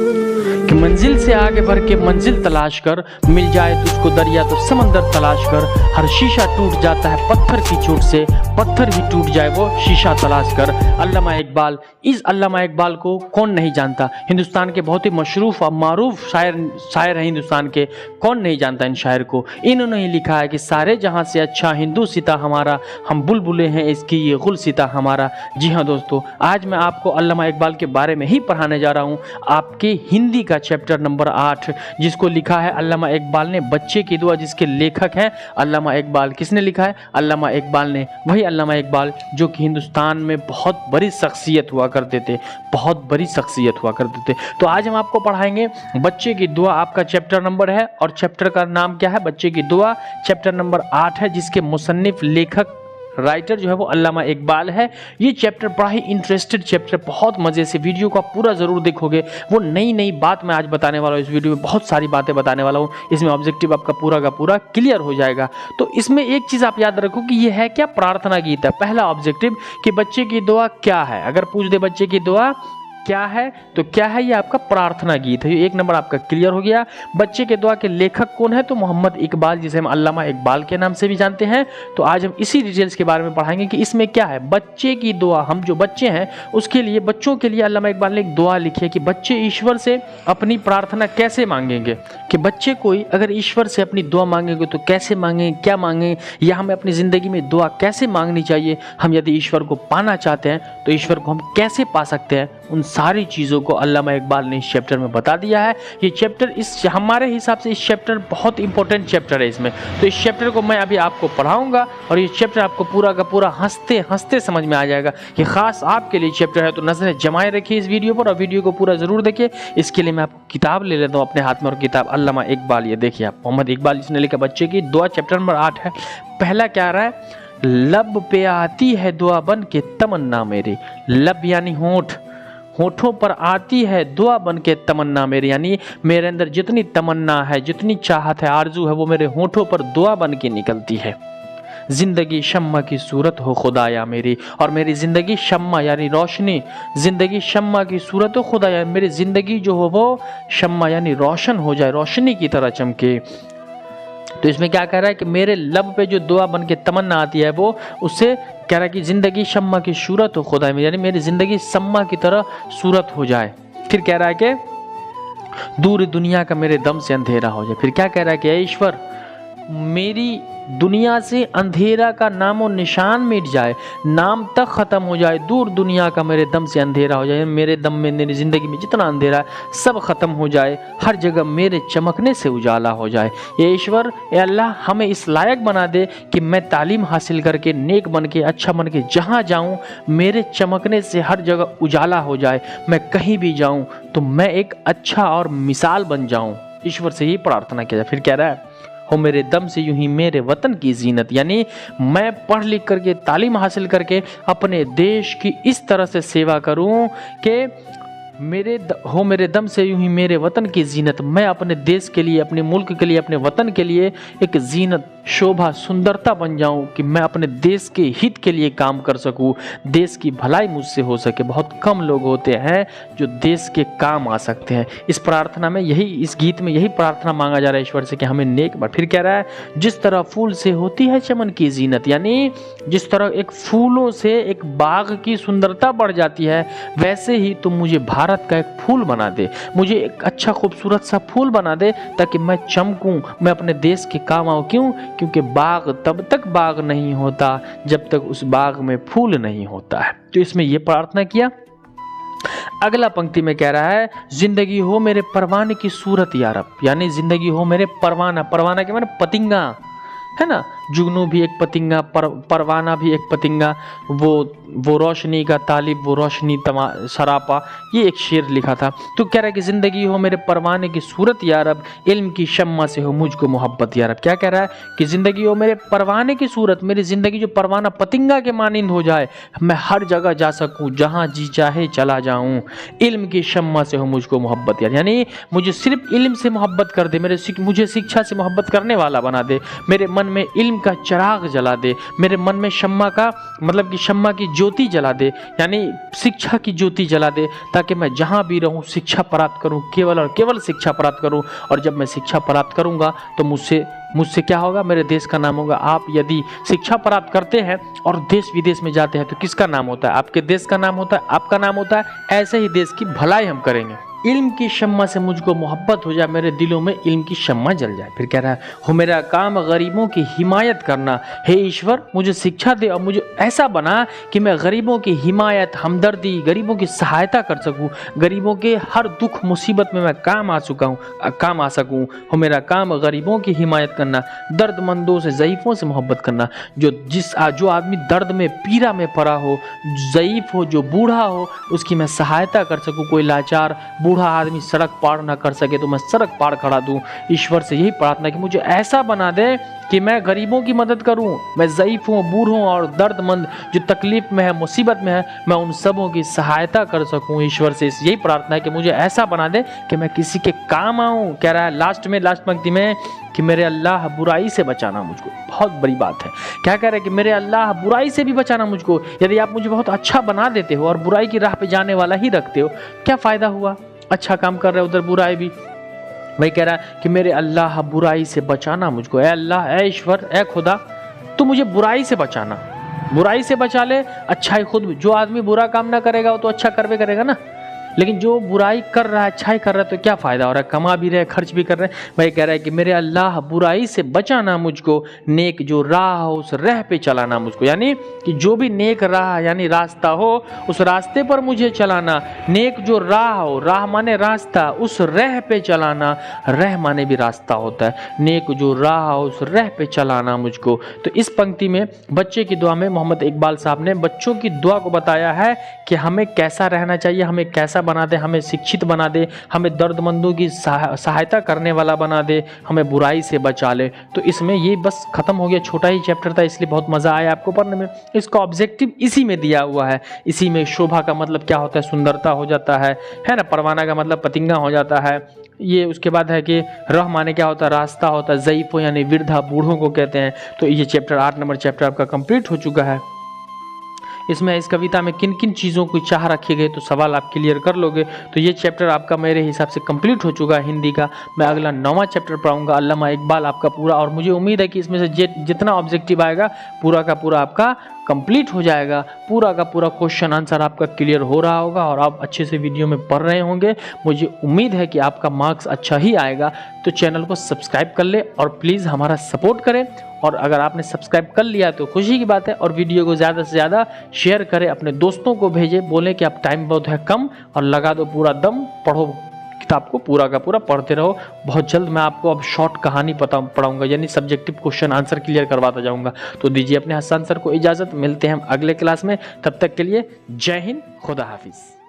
कि मंजिल से आगे बढ़ के मंजिल तलाश कर, मिल जाए तुझको दरिया तो समंदर तलाश कर। हर शीशा टूट जाता है पत्थर की चोट से, पत्थर ही टूट जाए वो शीशा तलाश कर। अल्लामा इकबाल, इस अल्लामा इकबाल को कौन नहीं जानता। हिंदुस्तान के बहुत ही मशरूफ और मारूफ शायर हैं हिंदुस्तान के, कौन नहीं जानता इन शायर को। इन्होंने ही लिखा है कि सारे जहां से अच्छा हिंदू सीता हमारा, हम बुलबुलें हैं इसकी ये गुल सीता हमारा। जी हाँ दोस्तों, आज मैं आपको अल्लामा इकबाल के बारे में ही पढ़ाने जा रहा हूँ, आपके हिंदी का चैप्टर नंबर 8, जिसको लिखा है अल्लामा इकबाल ने, बच्चे की दुआ, जिसके लेखक हैं अल्लामा इकबाल। किसने लिखा है? अल्लामा इकबाल ने। वही अल्लामा इकबाल जो कि हिंदुस्तान में बहुत बड़ी शख्सियत हुआ करते थे, बहुत बड़ी शख्सियत हुआ करते थे। तो आज हम आपको पढ़ाएंगे बच्चे की दुआ, आपका चैप्टर नंबर है, और चैप्टर का नाम क्या है? बच्चे की दुआ। चैप्टर नंबर 8 है, जिसके मुसन्निफ, लेखक, राइटर जो है वो अल्लामा इकबाल है। ये चैप्टर बड़ा ही इंटरेस्टेड चैप्टर, बहुत मजे से, वीडियो को आप पूरा जरूर देखोगे। वो नई नई बात मैं आज बताने वाला हूँ, इस वीडियो में बहुत सारी बातें बताने वाला हूँ। इसमें ऑब्जेक्टिव आपका पूरा का पूरा क्लियर हो जाएगा। तो इसमें एक चीज आप याद रखो कि ये है क्या? प्रार्थना गीत है। पहला ऑब्जेक्टिव कि बच्चे की दुआ क्या है। अगर पूछ दे बच्चे की दुआ क्या है, तो क्या है? ये आपका प्रार्थना गीत है। ये एक नंबर आपका क्लियर हो गया। बच्चे के दुआ के लेखक कौन है? तो मोहम्मद इकबाल, जिसे हम अल्लामा इकबाल के नाम से भी जानते हैं। तो आज हम इसी डिटेल्स के बारे में पढ़ाएंगे कि इसमें क्या है। बच्चे की दुआ, हम जो बच्चे हैं उसके लिए, बच्चों के लिए अल्लामा इकबाल ने एक दुआ लिखी है कि बच्चे ईश्वर से अपनी प्रार्थना कैसे मांगेंगे, कि बच्चे कोई अगर ईश्वर से अपनी दुआ मांगेंगे तो कैसे मांगें, क्या मांगें, या हमें अपनी ज़िंदगी में दुआ कैसे मांगनी चाहिए। हम यदि ईश्वर को पाना चाहते हैं तो ईश्वर को हम कैसे पा सकते हैं, उन सारी चीज़ों को अल्लामा इकबाल ने इस चैप्टर में बता दिया है। ये चैप्टर, इस हमारे हिसाब से इस चैप्टर बहुत इंपॉर्टेंट चैप्टर है इसमें। तो इस चैप्टर को मैं अभी आपको पढ़ाऊंगा और ये चैप्टर आपको पूरा का पूरा हंसते हंसते समझ में आ जाएगा। ये खास आपके लिए चैप्टर है, तो नजरें जमाए रखिए इस वीडियो पर और वीडियो को पूरा जरूर देखिए। इसके लिए मैं आपको किताब ले लेता हूँ अपने हाथ में, और किताब अल्लामा इकबाल, ये देखिए आप, मोहम्मद इकबाल जिसने लिखा बच्चे की दुआ, चैप्टर नंबर 8 है। पहला क्या रहा है? लब पे आती है दुआ बन के तमन्ना मेरी। लब यानी होंठ, होठों पर आती है दुआ बन के तमन्ना मेरी, यानी मेरे अंदर जितनी तमन्ना है, जितनी चाहत है, आरजू है, वो मेरे होठों पर दुआ बन के निकलती है। जिंदगी शम्मा की सूरत हो खुदाया मेरी, और मेरी जिंदगी शम्मा यानी रोशनी, जिंदगी शम्मा की सूरत हो खुदाया, मेरी जिंदगी जो हो वो शम्मा यानी रोशन हो जाए, रोशनी की तरह चमके। तो इसमें क्या कह रहा है कि मेरे लब पे जो दुआ बन के तमन्ना आती है, वो उससे कह रहा है कि जिंदगी शम्मा की सूरत हो खुदा में, यानी मेरी जिंदगी शम्मा की तरह सूरत हो जाए। फिर कह रहा है कि दूर दुनिया का मेरे दम से अंधेरा हो जाए। फिर क्या कह रहा है कि ईश्वर, मेरी दुनिया से अंधेरा का नामो निशान मिट जाए, नाम तक खत्म हो जाए, दूर दुनिया का मेरे दम से अंधेरा हो जाए, मेरे दम में, मेरी जिंदगी में जितना अंधेरा है सब खत्म हो जाए, हर जगह मेरे चमकने से उजाला हो जाए। ये ईश्वर, ये अल्लाह, हमें इस लायक बना दे कि मैं तालीम हासिल करके, नेक बन के, अच्छा बन के जहाँ जाऊँ मेरे चमकने से हर जगह उजाला हो जाए, मैं कहीं भी जाऊँ तो मैं एक अच्छा और मिसाल बन जाऊँ। ईश्वर से ही प्रार्थना किया जाए। फिर कह रहा है, हो मेरे दम से यूं ही मेरे वतन की जीनत, यानी मैं पढ़ लिख करके, तालीम हासिल करके अपने देश की इस तरह से सेवा करूं कि हो मेरे दम से यूं ही मेरे वतन की जीनत, मैं अपने देश के लिए, अपने मुल्क के लिए, अपने वतन के लिए एक जीनत, शोभा, सुंदरता बन जाऊं, कि मैं अपने देश के हित के लिए काम कर सकूं, देश की भलाई मुझसे हो सके। बहुत कम लोग होते हैं जो देश के काम आ सकते हैं। इस प्रार्थना में यही, इस गीत में यही प्रार्थना मांगा जा रहा है ईश्वर से कि हमें नेक बन। फिर कह रहा है, जिस तरह फूल से होती है चमन की जीनत, यानी जिस तरह एक फूलों से एक बाग की सुंदरता बढ़ जाती है, वैसे ही तुम मुझे भारत का एक फूल बना दे, मुझे एक अच्छा खूबसूरत सा फूल बना दे, ताकि मैं चमकूं, मैं अपने देश के काम आऊं। क्यों? क्योंकि बाग तब तक बाग नहीं होता जब तक उस बाग में फूल नहीं होता है। तो इसमें यह प्रार्थना किया। अगला पंक्ति में कह रहा है, जिंदगी हो मेरे परवाने की सूरत या रब, यानी जिंदगी हो मेरे परवाना, परवाना के माने पतिंगा है ना, जुगनू भी एक पतिंगा, परवाना भी एक पतिंगा, वो रोशनी का तालिब, वो रोशनी सरापा, ये एक शेर लिखा था। तो कह रहा है कि जिंदगी हो मेरे परवाने की सूरत या रब, इल्म की शम्मा से हो मुझको मोहब्बत या रब। क्या कह रहा है कि जिंदगी हो मेरे परवाने की सूरत, मेरी जिंदगी जो परवाना पतिंगा के मानिंद हो जाए, मैं हर जगह जा सकूं, जहां जी चाहे चला जाऊं। इल्म की शम्मा से हो मुझको मोहब्बत यार, यानी मुझे सिर्फ इल्म से मोहब्बत कर दे, मुझे शिक्षा से मोहब्बत करने वाला बना दे, मेरे मन में इल्म इल्म का चिराग जला दे, मेरे मन में शम्मा का मतलब कि शम्मा की ज्योति जला दे, यानी शिक्षा की ज्योति जला दे, ताकि मैं जहाँ भी रहूँ शिक्षा प्राप्त करूँ, केवल और केवल शिक्षा प्राप्त करूँ। और जब मैं शिक्षा प्राप्त करूँगा तो मुझसे क्या होगा, मेरे देश का नाम होगा। आप यदि शिक्षा प्राप्त करते हैं और देश विदेश में जाते हैं तो किसका नाम होता है? आपके देश का नाम होता है, आपका नाम होता है। ऐसे ही देश की भलाई हम करेंगे। इल्म की शम्मा से मुझको मोहब्बत हो जाए, मेरे दिलों में इल्म की शम्मा जल जाए। फिर कह रहा है, हो मेरा काम गरीबों की हिमायत करना, हे ईश्वर मुझे शिक्षा दे और मुझे ऐसा बना कि मैं गरीबों की हिमायत, हमदर्दी, गरीबों की सहायता कर सकूं, गरीबों के हर दुख मुसीबत में मैं काम आ सकूं। हो मेरा काम गरीबों की हिमायत करना, दर्दमंदों से, ज़ईफ़ों से मोहब्बत करना। जो आदमी दर्द में, पीड़ा में पड़ा हो, ज़ईफ़ हो, जो बूढ़ा हो, उसकी मैं सहायता कर सकूं। कोई लाचार बूढ़ा आदमी सड़क पार ना कर सके तो मैं सड़क पार खड़ा दूं। ईश्वर से यही प्रार्थना कि मुझे ऐसा बना दे कि मैं गरीबों की मदद करूं। मैं ज़ईफ़ हूँ, बूढ़ हूँ और दर्दमंद जो तकलीफ में है, मुसीबत में है, मैं उन सबों की सहायता कर सकूं। ईश्वर से यही प्रार्थना है कि मुझे ऐसा बना दे कि मैं किसी के काम आऊँ। कह रहा है लास्ट पंक्ति में कि मेरे अल्लाह बुराई से बचाना मुझको। बहुत बड़ी बात है। क्या कह रहे हैं कि मेरे अल्लाह बुराई से भी बचाना मुझको। यदि आप मुझे बहुत अच्छा बना देते हो और बुराई की राह पे जाने वाला ही रखते हो, क्या फ़ायदा हुआ? अच्छा काम कर रहे हो, उधर बुराई भी। वही कह रहा है कि मेरे अल्लाह बुराई से बचाना मुझको। ए अल्लाह, ए ईश्वर, ए खुदा, तो मुझे बुराई से बचाना। बुराई से बचा ले, अच्छाई खुद भी। जो आदमी बुरा काम ना करेगा वो तो अच्छा करवे करेगा ना, लेकिन जो बुराई कर रहा है, अच्छाई कर रहा है, तो क्या फ़ायदा हो रहा है? कमा भी रहे, खर्च भी कर रहे हैं। भाई कह रहा है कि मेरे अल्लाह बुराई से बचाना मुझको, नेक जो राह हो उस राह पे चलाना मुझको। यानी कि जो भी नेक राह यानी रास्ता हो उस रास्ते पर मुझे चलाना। नेक जो राह हो, राह माने रास्ता, उस राह पे चलाना। राह माने भी रास्ता होता है। नेक जो राह हो उस राह पे चलाना मुझको। तो इस पंक्ति में बच्चे की दुआ में मोहम्मद इकबाल साहब ने बच्चों की दुआ को बताया है कि हमें कैसा रहना चाहिए, हमें कैसा बना दे, हमें शिक्षित बना दे, हमें दर्दमंदों की सहायता करने वाला बना दे, हमें बुराई से बचा ले। तो इसमें ये बस खत्म हो गया। छोटा ही चैप्टर था, इसलिए बहुत मज़ा आया आपको पढ़ने में। इसका ऑब्जेक्टिव इसी में दिया हुआ है। इसी में शोभा का मतलब क्या होता है, सुंदरता हो जाता है ना। परवाना का मतलब पतिंगा हो जाता है। ये उसके बाद है कि रह माने क्या होता है, रास्ता होता है। ज़ईफ़ो यानी वृद्धा, बूढ़ों को कहते हैं। तो ये चैप्टर 8 नंबर चैप्टर आपका कंप्लीट हो चुका है। इसमें इस कविता में किन किन चीज़ों की चाह रखे गए तो सवाल आप क्लियर कर लोगे। तो ये चैप्टर आपका मेरे हिसाब से कंप्लीट हो चुका है हिंदी का। मैं अगला 9वां चैप्टर पढ़ाऊंगा, अल्लामा इकबाल आपका पूरा। और मुझे उम्मीद है कि इसमें से जितना ऑब्जेक्टिव आएगा पूरा का पूरा आपका कंप्लीट हो जाएगा। पूरा का पूरा क्वेश्चन आंसर आपका क्लियर हो रहा होगा और आप अच्छे से वीडियो में पढ़ रहे होंगे। मुझे उम्मीद है कि आपका मार्क्स अच्छा ही आएगा। तो चैनल को सब्सक्राइब कर ले और प्लीज़ हमारा सपोर्ट करें। और अगर आपने सब्सक्राइब कर लिया तो खुशी की बात है। और वीडियो को ज़्यादा से ज़्यादा शेयर करें, अपने दोस्तों को भेजें, बोलें कि आप टाइम बहुत है कम और लगा दो पूरा दम, पढ़ो किताब को, पूरा का पूरा पढ़ते रहो। बहुत जल्द मैं आपको अब शॉर्ट कहानी पढ़ाऊंगा, यानी सब्जेक्टिव क्वेश्चन आंसर क्लियर करवाता जाऊंगा। तो दीजिए अपने हसन सर को इजाज़त, मिलते हैं हम अगले क्लास में। तब तक के लिए जय हिंद, खुदा हाफिज़।